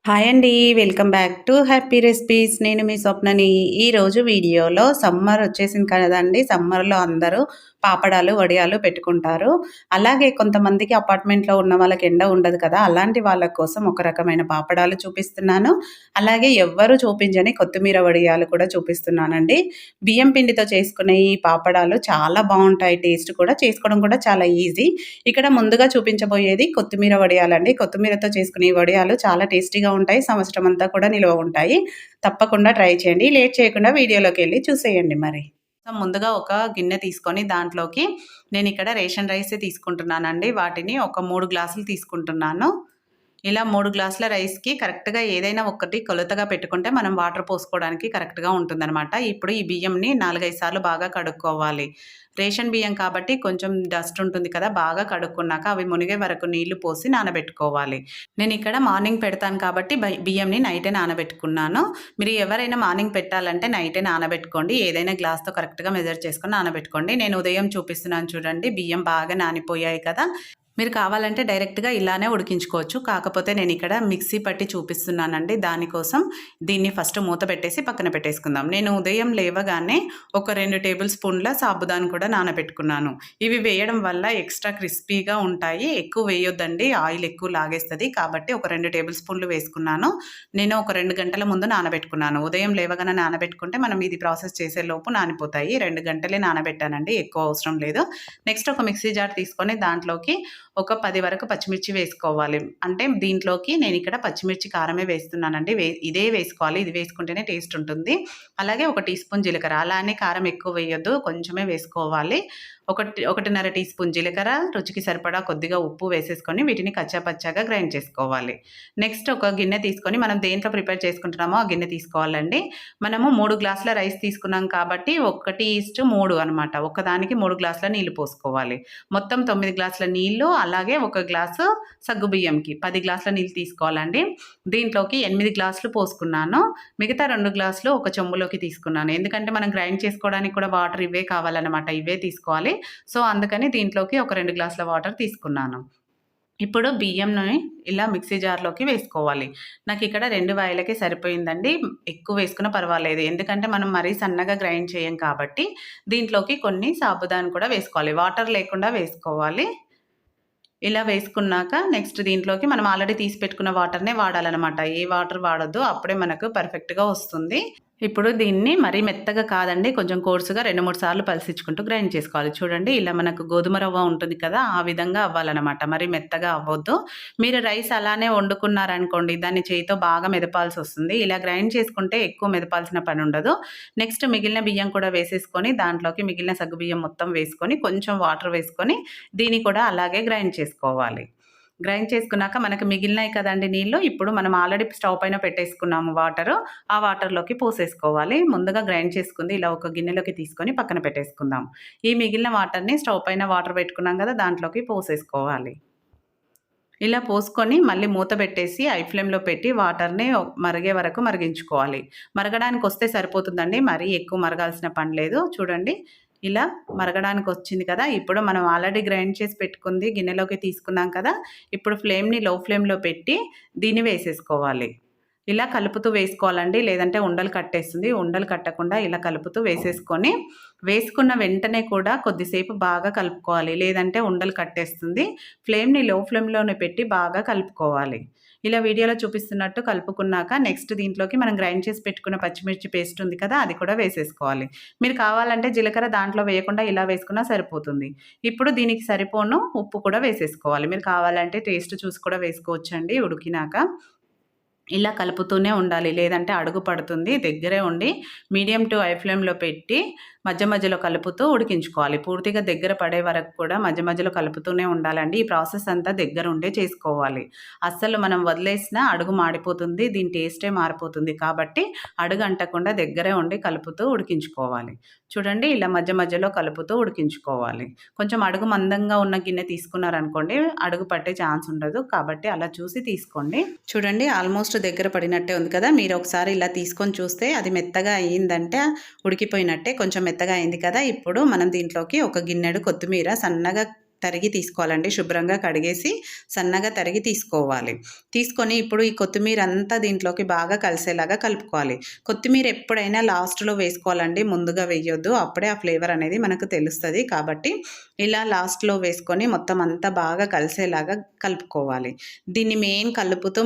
Hi అండి. Welcome back to happy recipes. నేను మీ స్వప్నని. ఈరోజు వీడియోలో సమ్మర్ వచ్చేసింది కదండీ! సమ్మర్‌లో అందరూ పాపడాలు, వడియాలు పెట్టుకుంటారు. అలాగే కొంతమందికి అపార్ట్మెంట్‌లో ఉన్న వాళ్ళకి ఎండ ఉండదు కదా! అలాంటి వాళ్ళ కోసం ఒక రకమైన పాపడాలు చూపిస్తున్నాను. అలాగే ఎవ్వరు చూపించని కొత్తిమీర వడియాలు కూడా చూపిస్తున్నానండి. బియ్యం పిండితో చేసుకునే ఈ పాపడాలు చాలా బావుంటాయి. టేస్ట్ కూడా చేసుకోవడం కూడా చాలా ఈజీ. ఇక్కడ ముందుగా చూపించబోయేది కొత్తిమీర వడియాలండి. కొత్తిమీరతో చేసుకునే ఈ వడియాలు చాలా టేస్టీగా ఉంటాయి. సంవత్సరం అంతా కూడా నిల్వ ఉంటాయి. తప్పకుండా ట్రై చేయండి. లేట్ చేయకుండా వీడియోలోకెళ్ళి చూసేయండి మరి. ముందుగా ఒక గిన్నె తీసుకొని దాంట్లోకి నేనిక్కడ రేషన్ రైసే తీసుకుంటున్నానండి. వాటిని ఒక 3 గ్లాసులు తీసుకుంటున్నాను. ఇలా 3 గ్లాసుల రైస్‌కి కరెక్ట్‌గా ఏదైనా ఒకటి కొలతగా పెట్టుకుంటే మనం వాటర్ పోసుకోవడానికి కరెక్ట్‌గా ఉంటుందనమాట. ఇప్పుడు ఈ బియ్యంని 4, 5 సార్లు బాగా కడుక్కోవాలి. రేషన్ బియ్యం కాబట్టి కొంచెం డస్ట్ ఉంటుంది కదా! బాగా కడుక్కున్నాక అవి మునిగే వరకు నీళ్లు పోసి నానబెట్టుకోవాలి. నేనిక్కడ మార్నింగ్ పెడతాను కాబట్టి బియ్యంని నైటే నానబెట్టుకున్నాను. మీరు ఎవరైనా మార్నింగ్ పెట్టాలంటే నైటే నానబెట్టుకోండి. ఏదైనా గ్లాస్‌తో కరెక్ట్‌గా మెజర్ చేసుకొని నానబెట్టుకోండి. నేను ఉదయం చూపిస్తున్నాను చూడండి. బియ్యం బాగా నానిపోయాయి కదా! మీరు కావాలంటే డైరెక్ట్‌గా ఇలానే ఉడికించుకోవచ్చు. కాకపోతే నేనిక్కడ మిక్సీ పట్టి చూపిస్తున్నానండి. దానికోసం దీన్ని ఫస్ట్ మూత పెట్టేసి పక్కన పెట్టేసుకుందాం. నేను ఉదయం లేవగానే ఒక 2 టేబుల్ స్పూన్ల సాబుదానా కూడా నానబెట్టుకున్నాను. ఇవి వేయడం వల్ల ఎక్స్ట్రా క్రిస్పీగా ఉంటాయి. ఎక్కువ వేయొద్దండి. ఆయిల్ ఎక్కువ లాగేస్తది. కాబట్టి ఒక 2 టేబుల్ స్పూన్లు వేసుకున్నాను. నేను ఒక 2 గంటల ముందు నానబెట్టుకున్నాను. ఉదయం లేవగానే నానబెట్టుకుంటే మనం ఇది ప్రాసెస్ చేసేలోపు నానిపోతాయి. 2 గంటలే నానబెట్టానండి. ఎక్కువ అవసరం లేదు. నెక్స్ట్ ఒక మిక్సీ జార్ తీసుకొని దాంట్లోకి ఒక 10 వరకు పచ్చిమిర్చి వేసుకోవాలి. అంటే దీంట్లోకి నేనిక్కడ పచ్చిమిర్చి కారమే వేస్తున్నానండి. ఇదే వేసుకోవాలి. ఇది వేసుకుంటేనే టేస్ట్ ఉంటుంది. అలాగే ఒక టీ స్పూన్ జీలకర్ర. అలా అని కారం ఎక్కువ వేయొద్దు. కొంచెమే వేసుకోవాలి. 1.5 టీ స్పూన్ జీలకర్ర, రుచికి సరిపడా కొద్దిగా ఉప్పు వేసేసుకొని వీటిని కచ్చా పచ్చాగా గ్రైండ్ చేసుకోవాలి. నెక్స్ట్ ఒక గిన్నె తీసుకొని మనం దేంట్లో ప్రిపేర్ చేసుకుంటున్నామో ఆ గిన్నె తీసుకోవాలండి. మనము 3 గ్లాసుల రైస్ తీసుకున్నాం కాబట్టి 1:3 అనమాట. ఒకదానికి 3 గ్లాసుల నీళ్లు పోసుకోవాలి. మొత్తం 9 గ్లాసుల నీళ్లు, అలాగే 1 గ్లాసు సగ్గుబియ్యంకి 10 గ్లాసుల నీళ్ళు తీసుకోవాలండి. దీంట్లోకి 8 గ్లాసులు పోసుకున్నాను. మిగతా 2 గ్లాసులు ఒక చెంబులోకి తీసుకున్నాను. ఎందుకంటే మనం గ్రైండ్ చేసుకోవడానికి కూడా వాటర్ ఇవే కావాలనమాట. ఇవే తీసుకోవాలి. సో, అందుకని దీంట్లోకి ఒక 2 గ్లాసుల వాటర్ తీసుకున్నాను. ఇప్పుడు బియ్యంని ఇలా మిక్సీ జార్‌లోకి వేసుకోవాలి. నాకిక్కడ 2 వాయిలకే సరిపోయిందండి. ఎక్కువ వేసుకున్నా పర్వాలేదు. ఎందుకంటే మనం మరీ సన్నగా గ్రైండ్ చేయం కాబట్టి దీంట్లోకి కొన్ని సాబుదానా కూడా వేసుకోవాలి. వాటర్ లేకుండా వేసుకోవాలి. ఇలా వేసుకున్నాక నెక్స్ట్ దీంట్లోకి మనం ఆల్రెడీ తీసి పెట్టుకున్న వాటర్‌నే వాడాలనమాట. ఏ వాటర్ వాడొద్దు. అప్పుడే మనకు పర్ఫెక్ట్‌గా వస్తుంది. ఇప్పుడు దీన్ని మరీ మెత్తగా కాదండి. కొంచెం కోర్సుగా 2, 3 సార్లు పలిసిచ్చుకుంటూ గ్రైండ్ చేసుకోవాలి. చూడండి ఇలా మనకు గోధుమ రవ్వ ఉంటుంది కదా! ఆ విధంగా అవ్వాలనమాట. మరీ మెత్తగా అవ్వొద్దు. మీరు రైస్ అలానే వండుకున్నారనుకోండి, దాన్ని చేయితో బాగా మెదపాల్సొస్తుంది. ఇలా గ్రైండ్ చేసుకుంటే ఎక్కువ మెదపాల్సిన పనుండదు. నెక్స్ట్ మిగిలిన బియ్యం కూడా వేసేసుకొని, దాంట్లోకి మిగిలిన సగ్గుబియ్యం మొత్తం వేసుకొని, కొంచెం వాటర్ వేసుకొని, దీన్ని కూడా అలాగే గ్రైండ్ చేసుకోవాలి. గ్రైండ్ చేసుకున్నాక మనకు మిగిలినాయి కదండీ నీళ్ళు. ఇప్పుడు మనం ఆల్రెడీ స్టవ్ పైన పెట్టేసుకున్నాము వాటరు. ఆ వాటర్‌లోకి పోసేసుకోవాలి. ముందుగా గ్రైండ్ చేసుకుంది ఇలా ఒక గిన్నెలోకి తీసుకొని పక్కన పెట్టేసుకుందాం. ఈ మిగిలిన వాటర్‌ని స్టవ్ పైన వాటర్ పెట్టుకున్నాం కదా! దాంట్లోకి పోసేసుకోవాలి. ఇలా పోసుకొని మళ్ళీ మూత పెట్టేసి హై ఫ్లేమ్‌లో పెట్టి వాటర్‌ని మరిగే వరకు మరిగించుకోవాలి. మరగడానికొస్తే సరిపోతుందండి. మరీ ఎక్కువ మరగాల్సిన పని లేదు. చూడండి ఇలా మరగడానికొచ్చింది కదా! ఇప్పుడు మనం ఆల్రెడీ గ్రైండ్ చేసి పెట్టుకుంది గిన్నెలోకి తీసుకున్నాం కదా! ఇప్పుడు ఫ్లేమ్‌ని లో ఫ్లేమ్‌లో పెట్టి దీన్ని వేసేసుకోవాలి. ఇలా కలుపుతూ వేసుకోవాలండి. లేదంటే ఉండలు కట్టేస్తుంది. ఉండలు కట్టకుండా ఇలా కలుపుతూ వేసేసుకొని, వేసుకున్న వెంటనే కూడా కొద్దిసేపు బాగా కలుపుకోవాలి. లేదంటే ఉండలు కట్టేస్తుంది. ఫ్లేమ్‌ని లో ఫ్లేమ్‌లోనే పెట్టి బాగా కలుపుకోవాలి. ఇలా వీడియోలో చూపిస్తున్నట్టు కలుపుకున్నాక నెక్స్ట్ దీంట్లోకి మనం గ్రైండ్ చేసి పెట్టుకున్న పచ్చిమిర్చి పేస్ట్ ఉంది కదా! అది కూడా వేసేసుకోవాలి. మీరు కావాలంటే జీలకర్ర దాంట్లో వేయకుండా ఇలా వేసుకున్నా సరిపోతుంది. ఇప్పుడు దీనికి సరిపోను ఉప్పు కూడా వేసేసుకోవాలి. మీరు కావాలంటే టేస్ట్ చూసి కూడా వేసుకోవచ్చండి ఉడికినాక. ఇలా కలుపుతూనే ఉండాలి. లేదంటే అడుగు పడుతుంది. దగ్గరే ఉండి మీడియం టు హై ఫ్లేమ్‌లో పెట్టి మధ్య మధ్యలో కలుపుతూ ఉడికించుకోవాలి. పూర్తిగా దగ్గర పడే వరకు కూడా మధ్య మధ్యలో కలుపుతూనే ఉండాలండి. ఈ ప్రాసెస్ అంతా దగ్గరుండే చేసుకోవాలి. అస్సలు మనం వదిలేసినా అడుగు మాడిపోతుంది. దీని టేస్టే మారిపోతుంది. కాబట్టి అడుగు అంటకుండా దగ్గరే ఉండి కలుపుతూ ఉడికించుకోవాలి. చూడండి ఇలా మధ్య మధ్యలో కలుపుతూ ఉడికించుకోవాలి. కొంచెం అడుగు మందంగా ఉన్న గిన్నె తీసుకున్నారనుకోండి అడుగు పట్టే ఛాన్స్ ఉండదు. కాబట్టి అలా చూసి తీసుకోండి. చూడండి ఆల్మోస్ట్ దగ్గర పడినట్టే ఉంది కదా! మీరు ఒకసారి ఇలా తీసుకొని చూస్తే అది మెత్తగా అయిందంటే ఉడికిపోయినట్టే. కొంచెం మెత్తగా అయింది కదా! ఇప్పుడు మనం దీంట్లోకి ఒక గిన్నెడు కొత్తిమీర సన్నగా తరిగి తీసుకోవాలండి. శుభ్రంగా కడిగేసి సన్నగా తరిగి తీసుకోవాలి. తీసుకొని ఇప్పుడు ఈ కొత్తిమీర అంతా దీంట్లోకి బాగా కలిసేలాగా కలుపుకోవాలి. కొత్తిమీర ఎప్పుడైనా లాస్ట్లో వేసుకోవాలండి, ముందుగా వేయొద్దు. అప్పుడే ఆ ఫ్లేవర్ అనేది మనకు తెలుస్తుంది. కాబట్టి ఇలా లాస్ట్లో వేసుకొని మొత్తం అంతా బాగా కలిసేలాగా కలుపుకోవాలి. దీన్ని మెయిన్ కలుపుతూ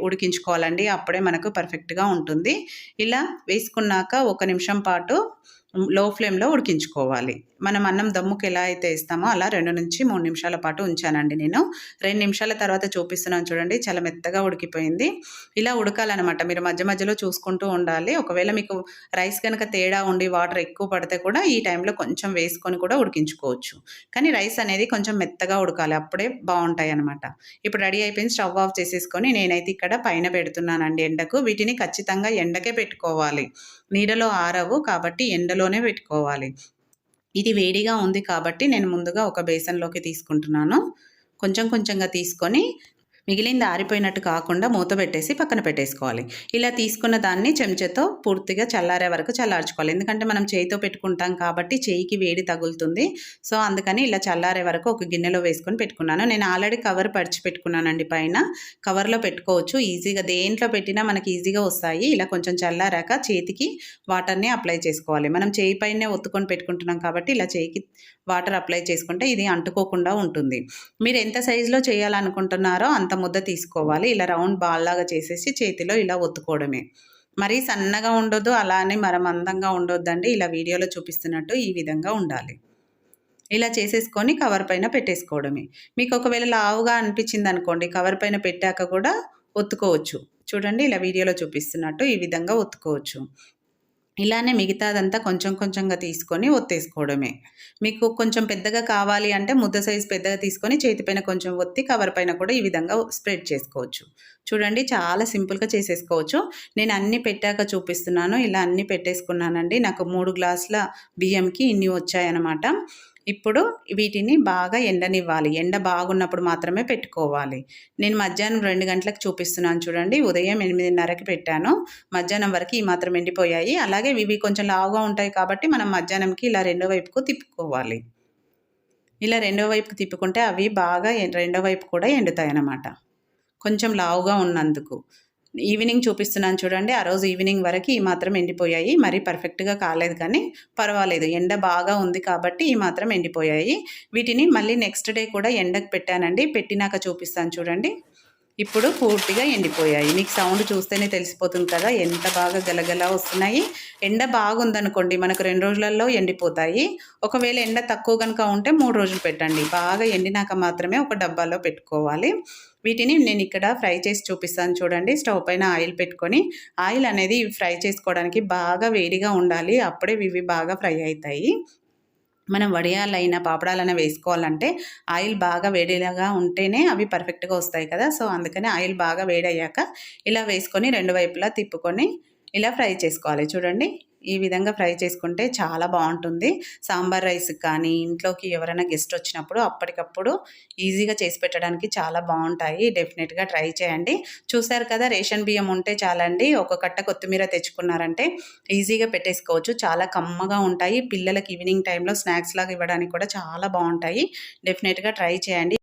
ఉడికించుకోవాలండి. అప్పుడే మనకు పర్ఫెక్ట్గా ఉంటుంది. ఇలా వేసుకున్నాక 1 నిమిషం పాటు లో ఫ్లేమ్లో ఉడికించుకోవాలి. మనం అన్నం దమ్ముకి ఎలా అయితే ఇస్తామో అలా 2 నుంచి 3 నిమిషాల పాటు ఉంచానండి నేను. 2 నిమిషాల తర్వాత చూపిస్తున్నాను చూడండి, చాలా మెత్తగా ఉడికిపోయింది. ఇలా ఉడకాలన్నమాట. మీరు మధ్య మధ్యలో చూసుకుంటూ ఉండాలి. ఒకవేళ మీకు రైస్ కనుక తేడా ఉండి వాటర్ ఎక్కువ పడితే కూడా ఈ టైంలో కొంచెం వేసుకొని కూడా ఉడికించుకోవచ్చు. కానీ రైస్ అనేది కొంచెం మెత్తగా ఉడకాలి, అప్పుడే బాగుంటాయి అన్నమాట. ఇప్పుడు రెడీ అయిపోయింది. స్టవ్ ఆఫ్ చేసేసుకొని నేనైతే ఇక్కడ పైన పెడుతున్నానండి ఎండకు. వీటిని ఖచ్చితంగా ఎండకే పెట్టుకోవాలి, నీడలో ఆరవు కాబట్టి ఎండలోనే పెట్టుకోవాలి. ఇది వేడిగా ఉంది కాబట్టి నేను ముందుగా ఒక బేసన్లోకి తీసుకుంటున్నాను. కొంచెం కొంచెంగా తీసుకొని మిగిలింది ఆరిపోయినట్టు కాకుండా మూత పెట్టేసి పక్కన పెట్టేసుకోవాలి. ఇలా తీసుకున్న దాన్ని చెంచాతో పూర్తిగా చల్లారే వరకు చల్లార్చుకోవాలి. ఎందుకంటే మనం చేయితో పెట్టుకుంటాం కాబట్టి చేయికి వేడి తగులుతుంది. సో అందుకని ఇలా చల్లారే వరకు ఒక గిన్నెలో వేసుకొని పెట్టుకున్నాను. నేను ఆల్రెడీ కవర్ పరిచి పెట్టుకున్నానండి పైన. కవర్లో పెట్టుకోవచ్చు ఈజీగా, దేంట్లో పెట్టినా మనకి ఈజీగా వస్తాయి. ఇలా కొంచెం చల్లారాక చేతికి వాటర్ని అప్లై చేసుకోవాలి. మనం చేయి పైనే ఒత్తుకొని పెట్టుకుంటున్నాం కాబట్టి ఇలా చేయికి వాటర్ అప్లై చేసుకుంటే ఇది అంటుకోకుండా ఉంటుంది. మీరు ఎంత సైజులో చేయాలనుకుంటున్నారో అంత ముద్ద తీసుకోవాలి. ఇలా రౌండ్ బాల్ లాగా చేసేసి చేతిలో ఇలా ఒత్తుకోవడమే. మరీ సన్నగా ఉండొద్దు, అలానే మందంగా ఉండొద్దండి. ఇలా వీడియోలో చూపిస్తున్నట్టు ఈ విధంగా ఉండాలి. ఇలా చేసేసుకొని కవర్ పైన పెట్టేసుకోవడమే. మీకు ఒకవేళ లావుగా అనిపించింది అనుకోండి, కవర్ పైన పెట్టాక కూడా ఒత్తుకోవచ్చు. చూడండి, ఇలా వీడియోలో చూపిస్తున్నట్టు ఈ విధంగా ఒత్తుకోవచ్చు. ఇలానే మిగతాదంతా కొంచెం కొంచెంగా తీసుకొని ఒత్తేసుకోవడమే. మీకు కొంచెం పెద్దగా కావాలి అంటే ముద్ద సైజు పెద్దగా తీసుకొని చేతిపైన కొంచెం ఒత్తి కవర్ పైన కూడా ఈ విధంగా స్ప్రెడ్ చేసుకోవచ్చు. చూడండి, చాలా సింపుల్గా చేసేసుకోవచ్చు. నేను అన్నీ పెట్టాక చూపిస్తున్నాను. ఇలా అన్నీ పెట్టేసుకున్నానండి. నాకు 3 గ్లాసుల బియ్యంకి ఇన్ని వచ్చాయన్నమాట. ఇప్పుడు వీటిని బాగా ఎండనివ్వాలి. ఎండ బాగున్నప్పుడు మాత్రమే పెట్టుకోవాలి. నేను మధ్యాహ్నం 2 గంటలకు చూపిస్తున్నాను చూడండి. ఉదయం 8:30కి పెట్టాను. మధ్యాహ్నం వరకు ఈ మాత్రం ఎండిపోయాయి. అలాగే ఇవి కొంచెం లావుగా ఉంటాయి కాబట్టి మనం మధ్యాహ్నంకి ఇలా రెండో వైపుకు తిప్పుకోవాలి. ఇలా రెండో వైపుకు తిప్పుకుంటే అవి బాగా రెండో వైపు కూడా ఎండుతాయి అన్నమాట, కొంచెం లావుగా ఉన్నందుకు. ఈవినింగ్ చూపిస్తున్నాను చూడండి. ఆ రోజు ఈవినింగ్ వరకు ఈ మాత్రం ఎండిపోయాయి. మరీ పర్ఫెక్ట్గా కాలేదు కానీ పర్వాలేదు, ఎండ బాగా ఉంది కాబట్టి ఈ మాత్రం ఎండిపోయాయి. వీటిని మళ్ళీ నెక్స్ట్ డే కూడా ఎండకు పెట్టానండి. పెట్టినాక చూపిస్తాను చూడండి. ఇప్పుడు పూర్తిగా ఎండిపోయాయి. మీకు సౌండ్ చూస్తేనే తెలిసిపోతుంది కదా ఎంత బాగా గలగలా వస్తున్నాయి. ఎండ బాగుందనుకోండి మనకు 2 రోజులలో ఎండిపోతాయి. ఒకవేళ ఎండ తక్కువ కనుక ఉంటే 3 రోజులు పెట్టండి. బాగా ఎండినాక మాత్రమే ఒక డబ్బాలో పెట్టుకోవాలి. వీటిని నేను ఇక్కడ ఫ్రై చేసి చూపిస్తాను చూడండి. స్టవ్ పైన ఆయిల్ పెట్టుకొని, ఆయిల్ అనేది ఫ్రై చేసుకోవడానికి బాగా వేడిగా ఉండాలి. అప్పుడే ఇవి బాగా ఫ్రై అవుతాయి. మనం వడియాలైనా పాపడాలైనా వేసుకోవాలంటే ఆయిల్ బాగా వేడిగా ఉంటేనే అవి పర్ఫెక్ట్గా వస్తాయి కదా. సో అందుకని ఆయిల్ బాగా వేడయ్యాక ఇలా వేసుకొని 2 వైపులా తిప్పుకొని ఇలా ఫ్రై చేసుకోవాలి. చూడండి, ఈ విధంగా ఫ్రై చేసుకుంటే చాలా బాగుంటుంది. సాంబార్ రైస్కి కానీ ఇంట్లోకి ఎవరైనా గెస్ట్ వచ్చినప్పుడు అప్పటికప్పుడు ఈజీగా చేసి పెట్టడానికి చాలా బాగుంటాయి. డెఫినెట్గా ట్రై చేయండి. చూసారు కదా, రేషన్ బియ్యం ఉంటే చాలండి. ఒక కట్ట కొత్తిమీర తెచ్చుకున్నారంటే ఈజీగా పెట్టేసుకోవచ్చు. చాలా కమ్మగా ఉంటాయి. పిల్లలకి ఈవినింగ్ టైంలో స్నాక్స్ లాగా ఇవ్వడానికి కూడా చాలా బాగుంటాయి. డెఫినెట్గా ట్రై చేయండి.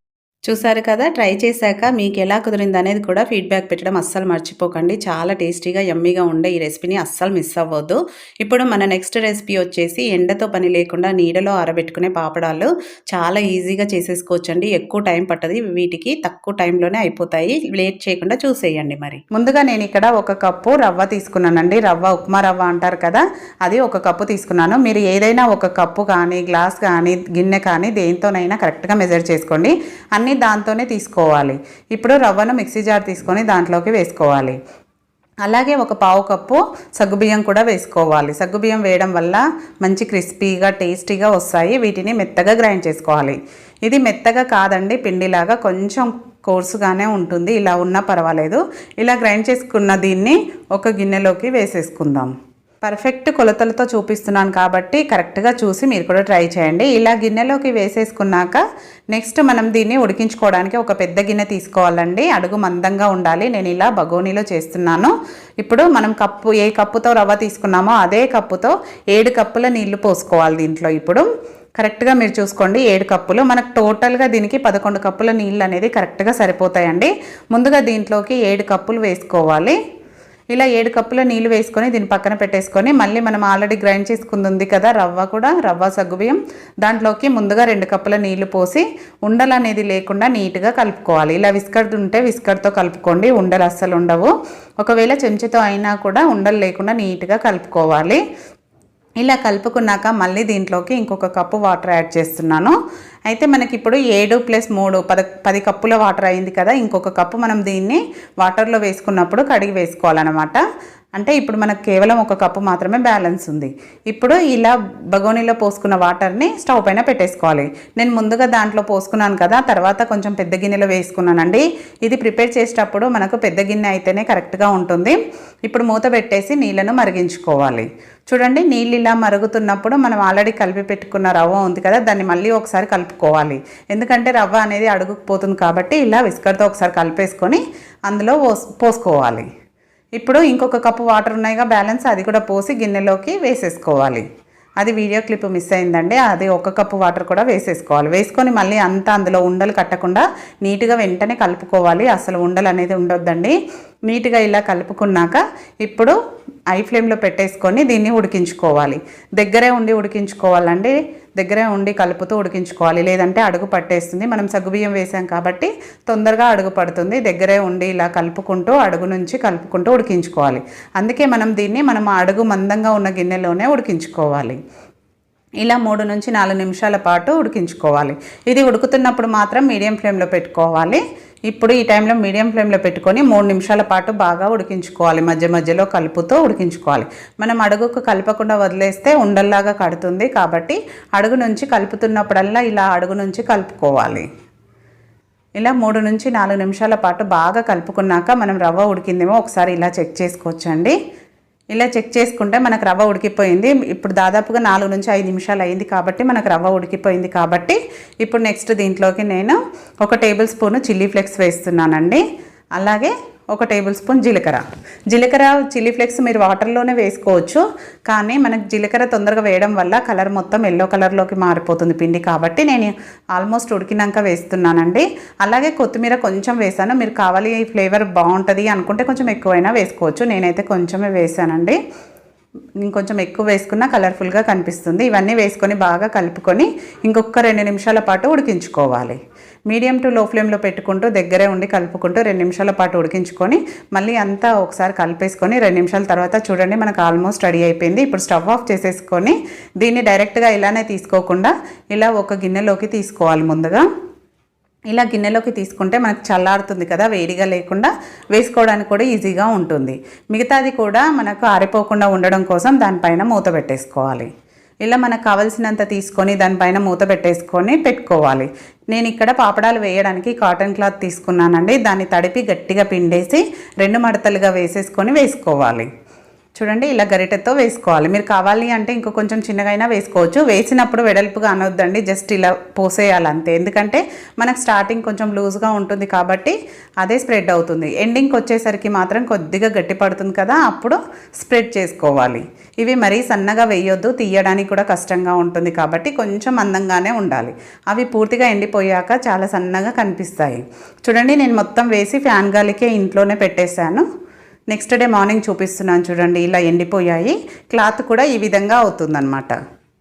చూసారు కదా, ట్రై చేశాక మీకు ఎలా కుదిరింది అనేది కూడా ఫీడ్బ్యాక్ పెట్టడం అస్సలు మర్చిపోకండి. చాలా టేస్టీగా యమ్మీగా ఉండే ఈ రెసిపీని అస్సలు మిస్ అవ్వద్దు. ఇప్పుడు మన నెక్స్ట్ రెసిపీ వచ్చేసి ఎండతో పని లేకుండా నీడలో ఆరబెట్టుకునే పాపడాలు. చాలా ఈజీగా చేసేసుకోవచ్చండి. ఎక్కువ టైం పట్టదు. వీటికి తక్కువ టైంలోనే అయిపోతాయి. లేట్ చేయకుండా చూసేయండి. మరి ముందుగా నేను ఇక్కడ 1 కప్పు రవ్వ తీసుకున్నానండి. రవ్వ ఉప్మా రవ్వ అంటారు కదా, అది 1 కప్పు తీసుకున్నాను. మీరు ఏదైనా 1 కప్పు కానీ గ్లాస్ కానీ గిన్నె కానీ దేంతోనైనా కరెక్ట్గా మెజర్ చేసుకోండి. అన్ని దాంతోనే తీసుకోవాలి. ఇప్పుడు రవ్వను మిక్సీ జార్ తీసుకొని దాంట్లోకి వేసుకోవాలి. అలాగే 1 పావు కప్పు సగ్గుబియ్యం కూడా వేసుకోవాలి. సగ్గుబియ్యం వేయడం వల్ల మంచి క్రిస్పీగా టేస్టీగా వస్తాయి. వీటిని మెత్తగా గ్రైండ్ చేసుకోవాలి. ఇది మెత్తగా కాదండి, పిండిలాగా కొంచెం కోర్సుగానే ఉంటుంది. ఇలా ఉన్నా పర్వాలేదు. ఇలా గ్రైండ్ చేసుకున్న దీన్ని ఒక గిన్నెలోకి వేసేసుకుందాం. పర్ఫెక్ట్ కొలతలతో చూపిస్తున్నాను కాబట్టి కరెక్ట్గా చూసి మీరు కూడా ట్రై చేయండి. ఇలా గిన్నెలోకి వేసేసుకున్నాక నెక్స్ట్ మనం దీన్ని ఉడికించుకోవడానికి ఒక పెద్ద గిన్నె తీసుకోవాలండి. అడుగు మందంగా ఉండాలి. నేను ఇలా బగోనీలో చేస్తున్నాను. ఇప్పుడు మనం ఏ కప్పుతో రవ్వ తీసుకున్నామో అదే కప్పుతో 7 కప్పుల నీళ్లు పోసుకోవాలి దీంట్లో. ఇప్పుడు కరెక్ట్గా మీరు చూసుకోండి 7 కప్పులు మనకు టోటల్గా దీనికి 11 కప్పుల నీళ్ళు అనేది కరెక్ట్గా సరిపోతాయండి. ముందుగా దీంట్లోకి 7 కప్పులు వేసుకోవాలి. ఇలా 7 కప్పుల నీళ్ళు వేసుకొని దీన్ని పక్కన పెట్టేసుకొని మళ్ళీ మనం ఆల్రెడీ గ్రైండ్ చేసుకుంది ఉంది కదా రవ్వ సగ్గుబియ్యం, దాంట్లోకి ముందుగా 2 కప్పుల నీళ్లు పోసి ఉండలు అనేది లేకుండా నీట్గా కలుపుకోవాలి. ఇలా విస్కర్ ఉంటే విస్కర్తో కలుపుకోండి, ఉండలు అస్సలు ఉండవు. ఒకవేళ చెంచాతో అయినా కూడా ఉండలు లేకుండా నీట్గా కలుపుకోవాలి. ఇలా కలుపుకున్నాక మళ్ళీ దీంట్లోకి ఇంకొక కప్పు వాటర్ యాడ్ చేస్తున్నాను. అయితే మనకి ఇప్పుడు 7 + 3 10 కప్పుల వాటర్ అయింది కదా. ఇంకొక కప్పు మనం దీన్ని వాటర్లో వేసుకున్నప్పుడు కడిగి వేసుకోవాలన్నమాట. అంటే ఇప్పుడు మనకు కేవలం 1 కప్పు మాత్రమే బ్యాలెన్స్ ఉంది. ఇప్పుడు ఇలా బగోనీలో పోసుకున్న వాటర్ని స్టవ్ పైన పెట్టేసుకోవాలి. నేను ముందుగా దాంట్లో పోసుకున్నాను కదా, తర్వాత కొంచెం పెద్ద గిన్నెలో వేసుకున్నానండి. ఇది ప్రిపేర్ చేసేటప్పుడు మనకు పెద్ద గిన్నె అయితేనే కరెక్ట్గా ఉంటుంది. ఇప్పుడు మూత పెట్టేసి నీళ్ళను మరిగించుకోవాలి. చూడండి, నీళ్ళు ఇలా మరుగుతున్నప్పుడు మనం ఆల్రెడీ కలిపి పెట్టుకున్న రవ్వ ఉంది కదా, దాన్ని మళ్ళీ ఒకసారి కలుపుకోవాలి. ఎందుకంటే రవ్వ అనేది అడుగుకు పోతుంది కాబట్టి ఇలా విస్కర్తో ఒకసారి కలిపేసుకొని అందులో పోసుకోవాలి. ఇప్పుడు ఇంకొక కప్పు వాటర్ ఉన్నాయిగా బ్యాలెన్స్, అది కూడా పోసి గిన్నెలోకి వేసేసుకోవాలి. అది వీడియో క్లిప్ మిస్ అయిందండి. అది 1 కప్పు వాటర్ కూడా వేసేసుకోవాలి. వేసుకొని మళ్ళీ అంతా అందులో ఉండలు కట్టకుండా నీట్గా వెంటనే కలుపుకోవాలి. అసలు ఉండలు అనేది ఉండొద్దండి. నీట్గా ఇలా కలుపుకున్నాక ఇప్పుడు ఐ ఫ్లేమ్లో పెట్టేసుకొని దీన్ని ఉడికించుకోవాలి. దగ్గరే ఉండి ఉడికించుకోవాలండి. దగ్గరే ఉండి కలుపుతూ ఉడికించుకోవాలి, లేదంటే అడుగు పట్టేస్తుంది. మనం సగ్గుబియ్యం వేసాం కాబట్టి తొందరగా అడుగు పడుతుంది. దగ్గరే ఉండి ఇలా కలుపుకుంటూ అడుగు నుంచి కలుపుకుంటూ ఉడికించుకోవాలి. అందుకే మనం అడుగు మందంగా ఉన్న గిన్నెలోనే ఉడికించుకోవాలి. ఇలా 3 నుంచి 4 నిమిషాల పాటు ఉడికించుకోవాలి. ఇది ఉడుకుతున్నప్పుడు మాత్రం మీడియం ఫ్లేమ్లో పెట్టుకోవాలి. ఇప్పుడు ఈ టైంలో మీడియం ఫ్లేమ్లో పెట్టుకొని 3 నిమిషాల పాటు బాగా ఉడికించుకోవాలి. మధ్య మధ్యలో కలుపుతూ ఉడికించుకోవాలి. మనం అడుగుకు కలపకుండా వదిలేస్తే ఉండల్లాగా కడుతుంది కాబట్టి అడుగు నుంచి కలుపుతున్నప్పుడల్లా ఇలా అడుగు నుంచి కలుపుకోవాలి. ఇలా 3 నుంచి 4 నిమిషాల పాటు బాగా కలుపుకున్నాక మనం రవ్వ ఉడికిందేమో ఒకసారి ఇలా చెక్ చేసుకోవచ్చండి. ఇలా చెక్ చేసుకుంటే మనకు రవ్వ ఉడికిపోయింది. ఇప్పుడు దాదాపుగా 4 నుంచి 5 నిమిషాలు అయింది కాబట్టి మనకు రవ్వ ఉడికిపోయింది కాబట్టి ఇప్పుడు నెక్స్ట్ దీంట్లోకి నేను 1 టేబుల్ స్పూన్ చిల్లీ ఫ్లేక్స్ వేస్తున్నానండి. అలాగే 1 టేబుల్ స్పూన్ జీలకర్ర చిల్లీ ఫ్లేక్స్ మీరు వాటర్లోనే వేసుకోవచ్చు. కానీ మనకు జీలకర్ర తొందరగా వేయడం వల్ల కలర్ మొత్తం ఎల్లో కలర్లోకి మారిపోతుంది పిండి, కాబట్టి నేను ఆల్మోస్ట్ ఉడికినాక వేస్తున్నానండి. అలాగే కొత్తిమీర కొంచెం వేసాను. మీరు కావాలి ఫ్లేవర్ బాగుంటుంది అనుకుంటే కొంచెం ఎక్కువైనా వేసుకోవచ్చు. నేనైతే కొంచెమే వేసానండి. ఇంకొంచెం ఎక్కువ వేసుకున్నా కలర్ఫుల్గా కనిపిస్తుంది. ఇవన్నీ వేసుకొని బాగా కలుపుకొని ఇంకొక 2 నిమిషాల పాటు ఉడికించుకోవాలి. మీడియం టు లో ఫ్లేమ్లో పెట్టుకుంటూ దగ్గరే ఉండి కలుపుకుంటూ 2 నిమిషాల పాటు ఉడికించుకొని మళ్ళీ అంతా ఒకసారి కలిపేసుకొని 2 నిమిషాల తర్వాత చూడండి మనకు ఆల్మోస్ట్ రెడీ అయిపోయింది. ఇప్పుడు స్టవ్ ఆఫ్ చేసేసుకొని దీన్ని డైరెక్ట్గా ఇలానే తీసుకోకుండా ఇలా ఒక గిన్నెలోకి తీసుకోవాలి. ముందుగా ఇలా గిన్నెలోకి తీసుకుంటే మనకు చల్లారుతుంది కదా, వేడిగా లేకుండా వేసుకోవడానికి కూడా ఈజీగా ఉంటుంది. మిగతాది కూడా మనకు ఆరిపోకుండా ఉండడం కోసం దానిపైన మూత పెట్టేసుకోవాలి. ఇలా మనకు కావాల్సినంత తీసుకొని దానిపైన మూత పెట్టేసుకొని పెట్టుకోవాలి. నేను ఇక్కడ పాపడాలు వేయడానికి కాటన్ క్లాత్ తీసుకున్నానండి. దాన్ని తడిపి గట్టిగా పిండేసి 2 మడతలుగా వేసుకోవాలి. చూడండి, ఇలా గరిటెతో వేసుకోవాలి. మీరు కావాలి అంటే ఇంకో కొంచెం చిన్నగైనా వేసుకోవచ్చు. వేసినప్పుడు వెడల్పుగా అనొద్దండి, జస్ట్ ఇలా పోసేయాలి అంతే. ఎందుకంటే మనకు స్టార్టింగ్ కొంచెం లూజ్గా ఉంటుంది కాబట్టి అదే స్ప్రెడ్ అవుతుంది. ఎండింగ్కి వచ్చేసరికి మాత్రం కొద్దిగా గట్టి పడుతుంది కదా, అప్పుడు స్ప్రెడ్ చేసుకోవాలి. ఇవి మరీ సన్నగా వేయొద్దు, తీయడానికి కూడా కష్టంగా ఉంటుంది కాబట్టి కొంచెం మందంగానే ఉండాలి. అవి పూర్తిగా ఎండిపోయాక చాలా సన్నగా కనిపిస్తాయి. చూడండి, నేను మొత్తం వేసి ఫ్యాన్ గాలికే ఇంట్లోనే పెట్టేశాను. నెక్స్ట్ డే మార్నింగ్ చూపిస్తున్నాను చూడండి, ఇలా ఎండిపోయాయి. క్లాత్ కూడా ఈ విధంగా అవుతుందన్నమాట.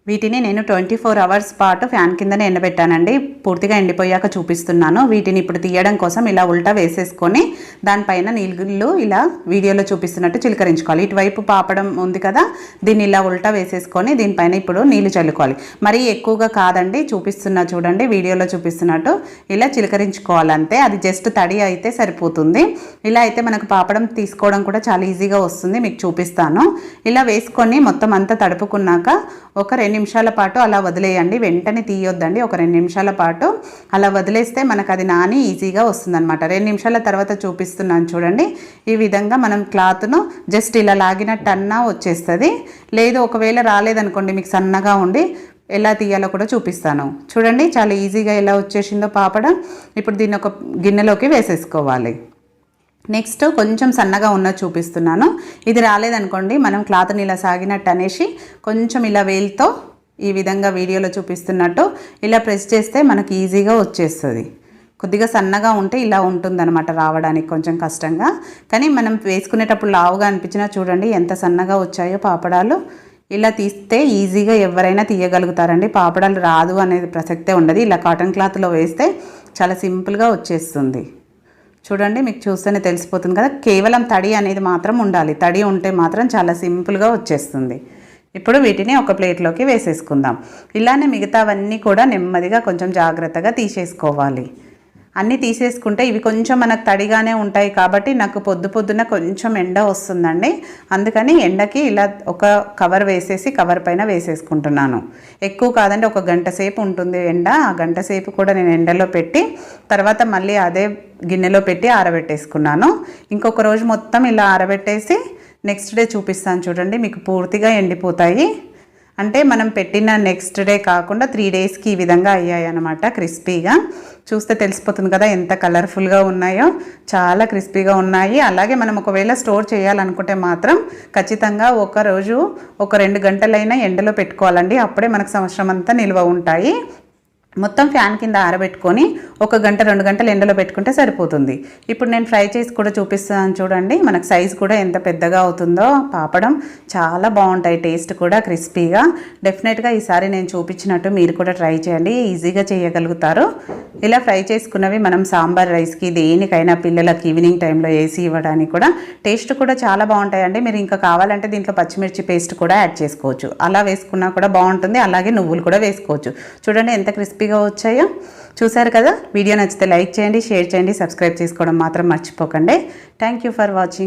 వీటిని నేను 24 అవర్స్ పాటు ఫ్యాన్ కిందనే ఎండబెట్టానండి. పూర్తిగా ఎండిపోయాక చూపిస్తున్నాను. వీటిని ఇప్పుడు తీయడం కోసం ఇలా ఉల్టా వేసేసుకొని దానిపైన నీళ్ళు ఇలా వీడియోలో చూపిస్తున్నట్టు చిలకరించుకోవాలి. ఇటువైపు పాపడం ఉంది కదా, దీన్ని ఇలా ఉల్టా వేసేసుకొని దీనిపైన ఇప్పుడు నీళ్ళు చల్లుకోవాలి. మరీ ఎక్కువగా కాదండి, చూపిస్తున్నా చూడండి, వీడియోలో చూపిస్తున్నట్టు ఇలా చిలకరించుకోవాలి అంతే. అది జస్ట్ తడి అయితే సరిపోతుంది. ఇలా అయితే మనకు పాపడం తీసుకోవడం కూడా చాలా ఈజీగా వస్తుంది. మీకు చూపిస్తాను. ఇలా వేసుకొని మొత్తం అంతా తడుపుకున్నాక ఒక 2 నిమిషాల పాటు అలా వదిలేయండి. వెంటనే తీయొద్దండి. ఒక 2 నిమిషాల పాటు అలా వదిలేస్తే మనకు అది నాని ఈజీగా వస్తుందన్నమాట. 2 నిమిషాల తర్వాత చూపిస్తున్నాను చూడండి. ఈ విధంగా మనం క్లాత్ను జస్ట్ ఇలా లాగినట్టన్నా వచ్చేస్తుంది. లేదు ఒకవేళ రాలేదనుకోండి, మీకు సన్నగా ఉండి ఎలా తీయాలో కూడా చూపిస్తాను. చూడండి, చాలా ఈజీగా ఎలా వచ్చేసిందో పాపడం. ఇప్పుడు దీన్ని ఒక గిన్నెలోకి వేసేసుకోవాలి. నెక్స్ట్ కొంచెం సన్నగా ఉన్నది చూపిస్తున్నాను. ఇది రాలేదనుకోండి, మనం క్లాత్ని ఇలా సాగినట్టు అనేసి కొంచెం ఇలా వేలుతో ఈ విధంగా వీడియోలో చూపిస్తున్నట్టు ఇలా ప్రెస్ చేస్తే మనకి ఈజీగా వచ్చేస్తుంది. కొద్దిగా సన్నగా ఉంటే ఇలా ఉంటుందన్నమాట, రావడానికి కొంచెం కష్టంగా. కానీ మనం వేసుకునేటప్పుడు లావుగా అనిపించినా చూడండి ఎంత సన్నగా వచ్చాయో పాపడాలు. ఇలా తీస్తే ఈజీగా ఎవరైనా తీయగలుగుతారండి. పాపడాలు రాదు అనేది ప్రసక్తే ఉండదు. ఇలా కాటన్ క్లాత్లో వేస్తే చాలా సింపుల్గా వచ్చేస్తుంది. చూడండి, మీకు చూస్తేనే తెలిసిపోతుంది కదా. కేవలం తడి అనేది మాత్రం ఉండాలి. తడి ఉంటే మాత్రం చాలా సింపుల్గా వచ్చేస్తుంది. ఇప్పుడు వీటిని ఒక ప్లేట్లోకి వేసేసుకుందాం. ఇలానే మిగతావన్నీ కూడా నెమ్మదిగా కొంచెం జాగ్రత్తగా తీసేసుకోవాలి. అన్నీ తీసేసుకుంటే ఇవి కొంచెం మనకు తడిగానే ఉంటాయి కాబట్టి నాకు పొద్దున కొంచెం ఎండ వస్తుందండి. అందుకని ఎండకి ఇలా ఒక కవర్ వేసేసి కవర్ పైన వేసేసుకుంటున్నాను. ఎక్కువ కాదండి, ఒక గంట సేపు ఉంటుంది ఎండ. ఆ గంట సేపు కూడా నేను ఎండలో పెట్టి తర్వాత మళ్ళీ అదే గిన్నెలో పెట్టి ఆరబెట్టేసుకున్నాను. ఇంకొక రోజు మొత్తం ఇలా ఆరబెట్టేసి నెక్స్ట్ డే చూపిస్తాను చూడండి, మీకు పూర్తిగా ఎండిపోతాయి. అంటే మనం పెట్టిన నెక్స్ట్ డే కాకుండా 3 డేస్కి ఈ విధంగా అయ్యాయి అన్నమాట, క్రిస్పీగా. చూస్తే తెలిసిపోతుంది కదా ఎంత కలర్ఫుల్గా ఉన్నాయో. చాలా క్రిస్పీగా ఉన్నాయి. అలాగే మనం ఒకవేళ స్టోర్ చేయాలనుకుంటే మాత్రం ఖచ్చితంగా ఒక రోజు ఒక 2 గంటలైనా ఎండలో పెట్టుకోవాలండి. అప్పుడే మనకు సంవత్సరం అంతా నిల్వ ఉంటాయి. మొత్తం ఫ్యాన్ కింద ఆరబెట్టుకొని 1 గంట 2 గంటలు ఎండలో పెట్టుకుంటే సరిపోతుంది. ఇప్పుడు నేను ఫ్రై చేసి కూడా చూపిస్తాను చూడండి. మనకు సైజ్ కూడా ఎంత పెద్దగా అవుతుందో. పాపడం చాలా బాగుంటాయి, టేస్ట్ కూడా క్రిస్పీగా. డెఫినెట్గా ఈసారి నేను చూపించినట్టు మీరు కూడా ట్రై చేయండి, ఈజీగా చేయగలుగుతారు. ఇలా ఫ్రై చేసుకున్నవి మనం సాంబార్ రైస్కి దేనికైనా పిల్లలకి ఈవినింగ్ టైంలో వేసి ఇవ్వడానికి కూడా టేస్ట్ కూడా చాలా బాగుంటాయండి. మీరు ఇంకా కావాలంటే దీంట్లో పచ్చిమిర్చి పేస్ట్ కూడా యాడ్ చేసుకోవచ్చు. అలా వేసుకున్నా కూడా బాగుంటుంది. అలాగే నువ్వులు కూడా వేసుకోవచ్చు. చూడండి ఎంత క్రిస్పీగా వచ్చాయో. చూసారు కదా. వీడియో నచ్చితే లైక్ చేయండి, షేర్ చేయండి, సబ్స్క్రైబ్ చేసుకోవడం మాత్రం మర్చిపోకండి. Thank you for watching.